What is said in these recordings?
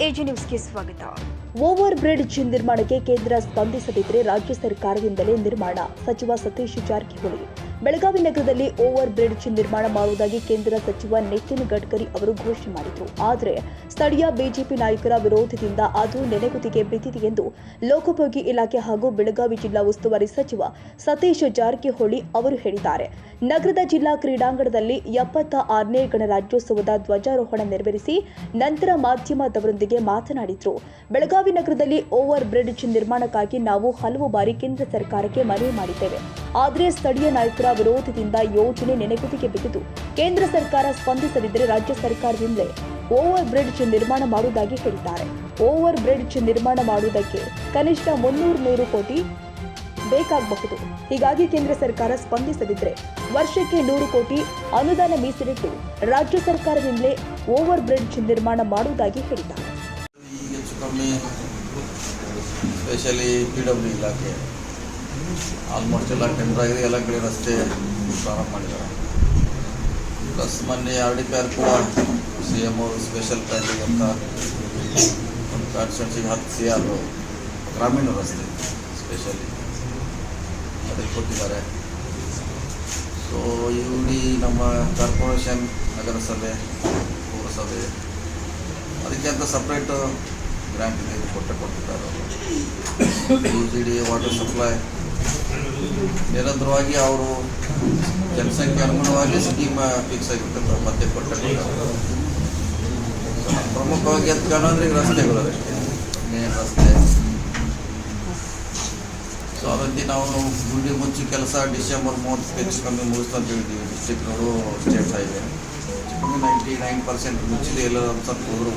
AG ನ್ಯೂಸ್ಗೆ ಸ್ವಾಗತ. Over bridge ನಿರ್ಮಾಣಕ್ಕೆ ಕೇಂದ್ರ ಸ್ಪಂದಿಸದಿದ್ದರೆ ರಾಜ್ಯ ಸರ್ಕಾರದಿಂದಲೇ ನಿರ್ಮಾಣ. ಸಚಿವ ಸತೀಶ್ ಜಾರಕಿಹೊಳಿ. ಬೆಳಗಾವಿ ನಗರದಲ್ಲಿ ಓವರ್ ಬ್ರಿಡ್ಜ್ ನಿರ್ಮಾಣ ಮಾಡುವುದಾಗಿ ಕೇಂದ್ರ ಸಚಿವ ನಿತಿನ್ ಗಡ್ಕರಿ ಅವರು ಘೋಷಣೆ ಮಾಡಿದರು. ಆದರೆ ಸ್ಥಳೀಯ ಬಿಜೆಪಿ ನಾಯಕರ ವಿರೋಧದಿಂದ ಅದು ನೆನೆಗುದಿಗೆ ಬಿದ್ದಿದೆ ಎಂದು ಲೋಕೋಪಯೋಗಿ ಇಲಾಖೆ ಹಾಗೂ ಬೆಳಗಾವಿ ಜಿಲ್ಲಾ ಉಸ್ತುವಾರಿ ಸಚಿವ ಸತೀಶ್ ಜಾರಕಿಹೊಳಿ ಅವರು ಹೇಳಿದ್ದಾರೆ. ನಗರದ ಜಿಲ್ಲಾ ಕ್ರೀಡಾಂಗಣದಲ್ಲಿ 76ನೇ ಗಣರಾಜ್ಯೋತ್ಸವದ ಧ್ವಜಾರೋಹಣ ನೆರವೇರಿಸಿ ನಂತರ ಮಾಧ್ಯಮದವರೊಂದಿಗೆ ಮಾತನಾಡಿದರು. ಬೆಳಗಾವಿ ನಗರದಲ್ಲಿ ಓವರ್ ಬ್ರಿಡ್ಜ್ ನಿರ್ಮಾಣಕ್ಕಾಗಿ ನಾವು ಹಲವು ಬಾರಿ ಕೇಂದ್ರ ಸರ್ಕಾರಕ್ಕೆ ಮನವಿ ಮಾಡಿದ್ದೇವೆ. ಆದರೆ ಸ್ಥಳೀಯ ನಾಯಕರ ವಿರೋಧದಿಂದ ಯೋಜನೆ ನೆನೆಗುದಿಗೆ ಬಿದ್ದಿದ್ದು ಕೇಂದ್ರ ಸರ್ಕಾರ ಸ್ಪಂದಿಸದಿದ್ದರೆ ರಾಜ್ಯ ಸರ್ಕಾರದಿಂದಲೇ ಓವರ್ ಬ್ರಿಡ್ಜ್ ನಿರ್ಮಾಣ ಮಾಡುವುದಾಗಿ ಹೇಳಿದ್ದಾರೆ. ಓವರ್ ಬ್ರಿಡ್ಜ್ ನಿರ್ಮಾಣ ಮಾಡುವುದಕ್ಕೆ ಕನಿಷ್ಠ 300 ಕೋಟಿ ಬೇಕಾಗಬಹುದು. ಹೀಗಾಗಿ ಕೇಂದ್ರ ಸರ್ಕಾರ ಸ್ಪಂದಿಸದಿದ್ದರೆ ವರ್ಷಕ್ಕೆ 100 ಕೋಟಿ ಅನುದಾನ ಮೀಸಲಿಟ್ಟು ರಾಜ್ಯ ಸರ್ಕಾರದಿಂದಲೇ ಓವರ್ ಬ್ರಿಡ್ಜ್ ನಿರ್ಮಾಣ ಮಾಡುವುದಾಗಿ ಹೇಳಿದ್ದಾರೆ. ಸ್ಪೆಷಲಿ PW ಇಲಾಖೆ ಆಲ್ಮೋಸ್ಟ್ ಎಲ್ಲ ಟೆಂಡರ್ ಆಗಿದೆ, ಎಲ್ಲ ಕಡೆ ರಸ್ತೆ ಪ್ರಾರಂಭ ಮಾಡಿದ್ದಾರೆ. ಪ್ಲಸ್ ಮೊನ್ನೆ RDPR ಕೂಡ CM ಅವರು ಸ್ಪೆಷಲ್ ಪ್ಯಾಕೇಜ್ ಅಂತ ಒಂದು ಕಾನ್ಸ್ಟಿಟ್ಯೂನ್ಸಿಗೆ 10 CR ಗ್ರಾಮೀಣ ರಸ್ತೆ ಸ್ಪೆಷಲಿ ಅದಕ್ಕೆ ಕೊಟ್ಟಿದ್ದಾರೆ. ಸೊ ಇಡೀ ನಮ್ಮ ಕಾರ್ಪೊರೇಷನ್, ನಗರಸಭೆ, ಪೌರಸಭೆ ಅದಕ್ಕೆ ಅಂತ ಸಪ್ರೇಟ್ ಗ್ರ್ಯಾಂಟ್ ಇದೆ, ಕೊಟ್ಟಿದ್ದಾರೆ. UGD ವಾಟರ್ ಸಪ್ಲೈ ನಿರಂತರವಾಗಿ ಅವರು ಜನಸಂಖ್ಯೆ ಅನುಗುಣವಾಗಿ ಸ್ಕೀಮ್ ಫಿಕ್ಸ್ ಆಗಿರ್ತದೆ, ಮತ್ತೆ ಕೊಟ್ಟಿದ್ದಾರೆ. ಪ್ರಮುಖವಾಗಿ ಅಂತ ಕಾಣಂದ್ರೆ ಈಗ ರಸ್ತೆಗಳು ಅಷ್ಟೇ, ಮೇನ್ ರಸ್ತೆ. ಸೊ ಅದಕ್ಕೆ ನಾವು ಗುಂಡಿ ಮುಚ್ಚಿ ಕೆಲಸ ಡಿಸೆಂಬರ್ 30 ಹೆಚ್ಚು ಕಮ್ಮಿ ಮುಗಿಸ್ತಾ ಅಂತ ಹೇಳಿದ್ದೀವಿ. ಡಿಸ್ಟ್ರಿಕ್ಟ್ ರೋಡು, ಸ್ಟೇಟ್ ಹೈವೇ ಹೆಚ್ಚು ಕಮ್ಮಿ 99% ಮುಚ್ಚಿದೆ. ಎಲ್ಲ ಒಂದು ಸ್ವಲ್ಪ ಹೋದ್ರು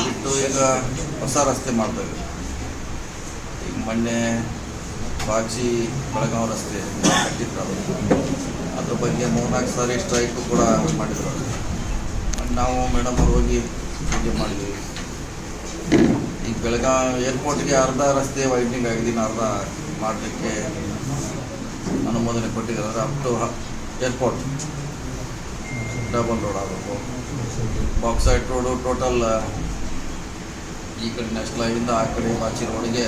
ಬಿಟ್ಟು ಈಗ ಹೊಸ ರಸ್ತೆ ಮಾಡ್ತಾಯಿದ್ದೀವಿ. ಈಗ ಮೊನ್ನೆ ಬಾಚಿ ಬೆಳಗಾವಿ ರಸ್ತೆ ಕಟ್ಟಿದ್ರು, ಅದ್ರ ಬಗ್ಗೆ 3-4 ಸಾರಿ ಸ್ಟ್ರೈಕು ಕೂಡ ಮಾಡಿದ್ರು. ನಾವು ಮೇಡಮ್ ಅವ್ರು ಹೋಗಿ ಪೂಜೆ ಮಾಡಿದ್ವಿ. ಈಗ ಬೆಳಗಾವಿ ಏರ್ಪೋರ್ಟ್ಗೆ ಅರ್ಧ ರಸ್ತೆ ವೈಡ್ನಿಂಗ್ ಆಗಿದ್ದೀನಿ, ಅರ್ಧ ಮಾಡಲಿಕ್ಕೆ ಅನುಮೋದನೆ ಕೊಟ್ಟಿದ್ದಾರೆ. Up to airport double road ಆಗಬೇಕು. ಬಾಕ್ಸೈಟ್ ರೋಡು ಟೋಟಲ್ ಈ ಕಡೆ ನ್ಯಾಷನಲ್ ಹೈವಿಂದ ಆ ಕಡೆ ಬಾಚಿ ರೋಡಿಗೆ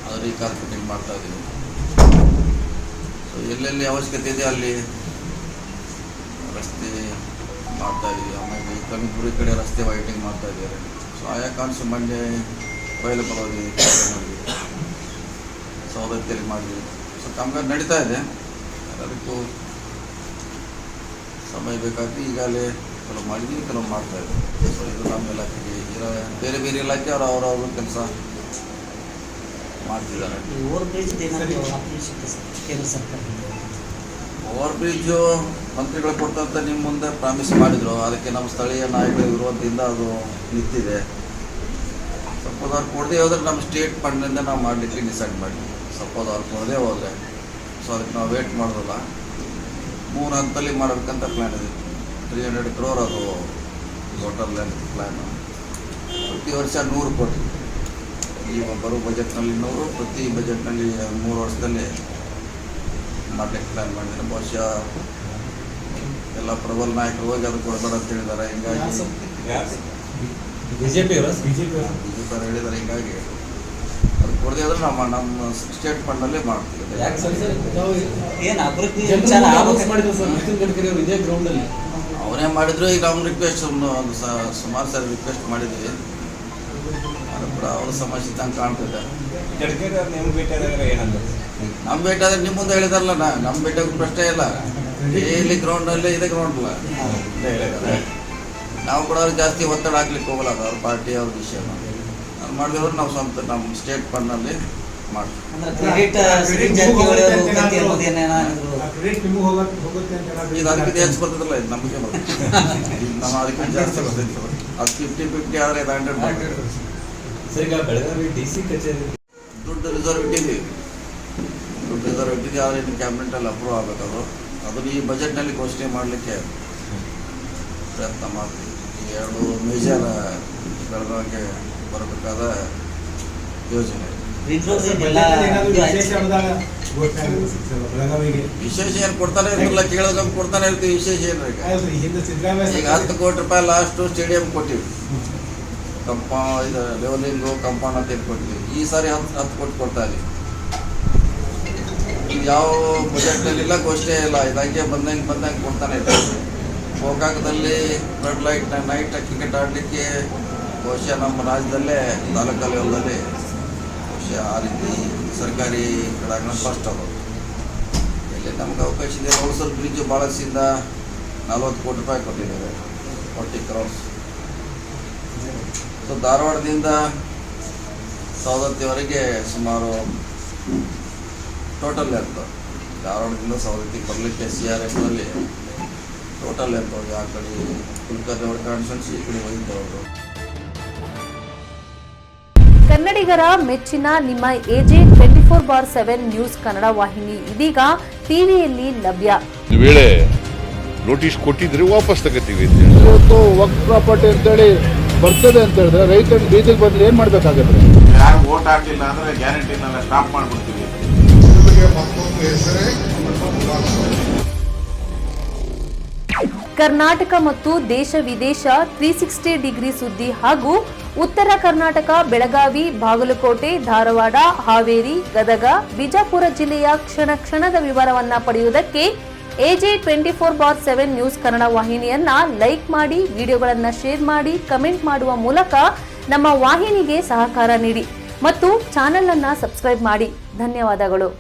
ಅದು ರೀಕಾರ್ಪೆಟಿಂಗ್ ಮಾಡ್ತಾಯಿದ್ದೀವಿ. ಸೊ ಎಲ್ಲೆಲ್ಲಿ ಅವಶ್ಯಕತೆ ಇದೆ ಅಲ್ಲಿ ರಸ್ತೆ ಮಾಡ್ತಾಯಿದ್ದೀವಿ. ಆಮೇಲೆ ಈ ಕನಕಪುರಿ ಕಡೆ ರಸ್ತೆ ವೈಟಿಂಗ್ ಮಾಡ್ತಾಯಿದ್ದಾರೆ. ಸೊ ಆಯಾ ಕಾನ್ಸು ಮಂಡ್ಯ ಅವೈಲೇಬಲ್ ಆಗಿ ಸೌದತ್ತಿಯಲ್ಲಿ ಮಾಡಿದ್ವಿ. ಸೊ ಕಾಮಗಾರಿ ನಡೀತಾ ಇದೆ, ಅದಕ್ಕೂ ಸಮಯ ಬೇಕಾಗ್ತದೆ. ಈಗಾಗಲೇ ಕೆಲವು ಮಾಡಿದ್ವಿ, ಕೆಲವು ಮಾಡ್ತಾಯಿದ್ವಿ. ಸೊ ಇದು ನಮ್ಮ ಇಲಾಖೆಗೆ ಬೇರೆ ಬೇರೆ ಇಲಾಖೆ ಅವರವರು ಕೆಲಸ ಮಾಡ್ತಿದ್ದಾರೆ. ಓವರ್ ಬ್ರಿಡ್ಜು ಮಂತ್ರಿಗಳು ಕೊಟ್ಟಂತ ನಿಮ್ಮ ಮುಂದೆ ಪ್ರಾಮಿಸ್ ಮಾಡಿದರು. ಅದಕ್ಕೆ ನಮ್ಮ ಸ್ಥಳೀಯ ನಾಯಕರ ವಿರೋಧದಿಂದ ಅದು ನಿಂತಿದೆ. ಸಪೋಸ್ ಅವ್ರು ಕೊಡದೆ ಹೋದ್ರೆ ನಮ್ಮ ಸ್ಟೇಟ್ ಫಂಡ್ನಿಂದ ನಾವು ಮಾಡಲಿಕ್ಕೆ ಡಿಸೈಡ್ ಮಾಡಿದ್ವಿ. ಸಪೋಸ್ ಅವ್ರು ಕೊಡದೆ ಹೋದರೆ ಸೊ ಅದಕ್ಕೆ ನಾವು ವೇಟ್ ಮಾಡೋದಿಲ್ಲ, 3 ಹಂತದಲ್ಲಿ ಮಾಡಬೇಕಂತ ಪ್ಲ್ಯಾನ್ ಇದೆ. 300 crore ಅದು ಟೋಟಲ್ ಲೆಂತ್ ಪ್ಲ್ಯಾನು. ಪ್ರತಿ ವರ್ಷ 100 ಕೋಟಿ. ಈ ಬರೋ ಬಜೆಟ್ನಲ್ಲಿ 100, ಪ್ರತಿ ಬಜೆಟ್ನಲ್ಲಿ 3 ವರ್ಷದಲ್ಲಿ ಮಾಡಲಿಕ್ಕೆ ಪ್ಲ್ಯಾನ್ ಮಾಡಿದ್ದಾರೆ. ಬಹುಶಃ ಎಲ್ಲ ಪ್ರಬಲ ನಾಯಕರು ಹೋಗಿ ಅದು ಕೊಡಬೇಡ ಅಂತ ಹೇಳಿದ್ದಾರೆ. ಹಿಂಗಾಗಿ BJP ಅವರು ಹೇಳಿದ್ದಾರೆ. ಹಿಂಗಾಗಿ ಅದು ಕೊಡದೆ ಆದರೆ ನಮ್ಮ ಸ್ಟೇಟ್ ಫಂಡಲ್ಲೇ ಮಾಡ್ತೀವಿ. ಅವರೇ ಮಾಡಿದ್ರು. ಈಗ ನಮ್ಮ ರಿಕ್ವೆಸ್ಟ್ ಸುಮಾರು ಸಾರಿ ರಿಕ್ವೆಸ್ಟ್ ಮಾಡಿದ್ವಿ, ಅದು ಕೂಡ ಅವ್ರ ಸಮಸ್ಯೆ ತಂಗೆ ಕಾಣ್ತಿದೆ. ನಮ್ಮ ಭೇಟಿ ಆದರೆ ನಿಮ್ಮ ಮುಂದೆ ಹೇಳಿದಾರಲ್ಲ, ನಮ್ಮ ಭೇಟಿಯಾಗ ಪ್ರಶ್ನೆ ಇಲ್ಲ. ಇಲ್ಲಿ ಗ್ರೌಂಡಲ್ಲೇ ಇದೆ, ಗ್ರೌಂಡ್ ಇಲ್ಲ ನಾವು ಕೂಡ ಅವ್ರಿಗೆ ಜಾಸ್ತಿ ಒತ್ತಡ ಹಾಕ್ಲಿಕ್ಕೆ ಹೋಗಲ್ಲ. ಅದು ಅವ್ರ ಪಾರ್ಟಿ ಅವ್ರ ವಿಷಯ. ಅದು ಮಾಡಿದವ್ರು ನಾವು ಸ್ವಂತ ನಮ್ಮ ಸ್ಟೇಟ್ ಫಂಡ್ನಲ್ಲಿ ಮಾಡ್ತೀವಿ. ಇದು ಅದಕ್ಕಿಂತ ಹೆಚ್ಚು ಬರ್ತದಲ್ಲ, ಇದು ನಮಗೆ ಬರ್ತದೆ. ನಮ್ಮ ಅದಕ್ಕಿಂತ ಜಾಸ್ತಿ ಬರ್ತೈತೆ. ಅದು 50-50 ಆದರೆ ಇದು 100. ಬೆಳಗಾವಿ DC ಕಚೇರಿ ದುಡ್ಡು ರಿಸರ್ವ್ ಇಟ್ಟಿದ್ದೀವಿ. ಆದರೆ ಇನ್ನು ಕ್ಯಾಬಿನೆಟಲ್ಲಿ ಅಪ್ರೂವ್ ಆಗಬೇಕು. ಅದನ್ನು ಈ ಬಜೆಟ್ನಲ್ಲಿ ಘೋಷಣೆ ಮಾಡಲಿಕ್ಕೆ ಪ್ರಯತ್ನ ಮಾಡ್ತೀವಿ. ಈ 2 ಮೇಜರ್ ಬೆಳಗಾವಿಗೆ ಬರಬೇಕಾದ ಯೋಜನೆ. ಘೋಷಣೆ ಆಗುತ್ತೆ ಸರ್ ಬೆಳಗಾವಿಗೆ. ವಿಶೇಷ ಏನು ಕೊಡ್ತಾನೆ ಇರ್ತಿಲ್ಲ, ಕೇಳೋದಕ್ಕೆ ಕೊಡ್ತಾನೆ ಇರ್ತೀವಿ. ವಿಶೇಷ ಏನು ಈಗ ಹೌದು, ಈ ಹಿಂದೆ ಸಿದ್ದರಾಮಯ್ಯ ಈಗ 10 ಕೋಟಿ ರೂಪಾಯಿ ಲಾಸ್ಟು ಸ್ಟೇಡಿಯಂ ಕೊಟ್ಟಿವಿ, ಇದು ಲೆವೆಲಿಂಗು ಕಂಪೌಂಡ್ ಅಂತ ಕೊಟ್ಟಿವಿ. ಈ ಸಾರಿ 10 ಕೋಟಿ ಕೊಡ್ತಾ ಇದೀವಿ. ಇದು ಯಾವ ಬಜೆಟ್ನಲ್ಲಿಲ್ಲ, ಘೋಷಣೆ ಇಲ್ಲ, ಇದಂಗೆ ಬಂದಂಗೆ ಕೊಡ್ತಾನೆ ಇರ್ತೀವಿ. ಗೋಕಾಕದಲ್ಲಿ ಫ್ಲಡ್ ಲೈಟ್ ನೈಟ್ ಕ್ರಿಕೆಟ್ ಆಡಲಿಕ್ಕೆ ಬಹುಶಃ ನಮ್ಮ ರಾಜ್ಯದಲ್ಲೇ ತಾಲೂಕಾ ಲೆವೆಲ್ದಲ್ಲಿ ಬಹುಶಃ ಆ ರೀತಿ ಸರ್ಕಾರಿ ಕ್ರೀಡಾಂಗಣ ಫಸ್ಟ್ ಅದು. ಇಲ್ಲಿ ನಮ್ಗೆ ಅವಕಾಶ ಇದೆ. ಹೊಸೂರು ಬ್ರಿಡ್ಜು ಬಾಳಸಿಂದ 40 ಕೋಟಿ ರೂಪಾಯಿ ಕೊಟ್ಟಿದ್ದೇವೆ, 40 crores. ಸೊ ಧಾರವಾಡದಿಂದ ಸವದತ್ತಿವರೆಗೆ ಸುಮಾರು ಟೋಟಲ್ ಲೆಂತ್, ಧಾರವಾಡದಿಂದ ಸವದತ್ತಿ ಬರಲಿಕ್ಕೆ CRFನಲ್ಲಿ ಟೋಟಲ್ ಲೆಂತ್ ಹೋಗಿ ಆ ಕಡೆ ಕುಲಕರ್ಣಿ ಅವ್ರ ಕಾನ್ಸ್ಟಿಟ್ಯೂನ್ಸಿ, ಈ ಕಡೆ ಹೋಗಿದ್ದವರು. ಕನ್ನಡಿಗರ ಮೆಚ್ಚಿನ ನಿಮ್ಮ AJ 24/7 ನ್ಯೂಸ್ ಕನ್ನಡ ವಾಹಿನಿ ಇದೀಗ ಟಿವಿಯಲ್ಲಿ ಲಭ್ಯ. ಒಂದು ವೇಳೆ ನೋಟಿಸ್ ಕೊಟ್ಟಿದ್ರೆ ವಾಪಸ್ ತಗೋತೀವಿ. ಇವತ್ತು ವಕ್ಫ್ ಪ್ರಾಪರ್ಟಿ ಅಂತೇಳಿ ಬರ್ತದೆ ಅಂತ ಹೇಳಿದ್ರೆ ರೈತರು ಬೀದಿಗೆ ಬಂದ್ರೆ ಏನ್ ಮಾಡ್ಬೇಕಾಗತ್ತೆ? ಯಾರು ವೋಟ್ ಹಾಕಲಿಲ್ಲ ಅಂದ್ರೆ ಗ್ಯಾರಂಟಿನೆಲ್ಲ ಸ್ಟಾಪ್ ಮಾಡ್ಬಿಡ್ತೀವಿ. ಕರ್ನಾಟಕ ಮತ್ತು ದೇಶ ವಿದೇಶ 360 ಡಿಗ್ರಿ ಸುದ್ದಿ ಹಾಗೂ ಉತ್ತರ ಕರ್ನಾಟಕ, ಬೆಳಗಾವಿ, ಬಾಗಲಕೋಟೆ, ಧಾರವಾಡ, ಹಾವೇರಿ, ಗದಗ, ಬಿಜಾಪುರ ಜಿಲ್ಲೆಯ ಕ್ಷಣ ಕ್ಷಣದ ವಿವರವನ್ನ ಪಡೆಯುವುದಕ್ಕೆ AJ 24/7 ನ್ಯೂಸ್ ಕನ್ನಡ ವಾಹಿನಿಯನ್ನ ಲೈಕ್ ಮಾಡಿ, ವಿಡಿಯೋಗಳನ್ನ ಶೇರ್ ಮಾಡಿ, ಕಮೆಂಟ್ ಮಾಡುವ ಮೂಲಕ ನಮ್ಮ ವಾಹಿನಿಗೆ ಸಹಕಾರ ನೀಡಿ ಮತ್ತು ಚಾನೆಲ್ ಅನ್ನ ಸಬ್ಸ್ಕ್ರೈಬ್ ಮಾಡಿ. ಧನ್ಯವಾದಗಳು.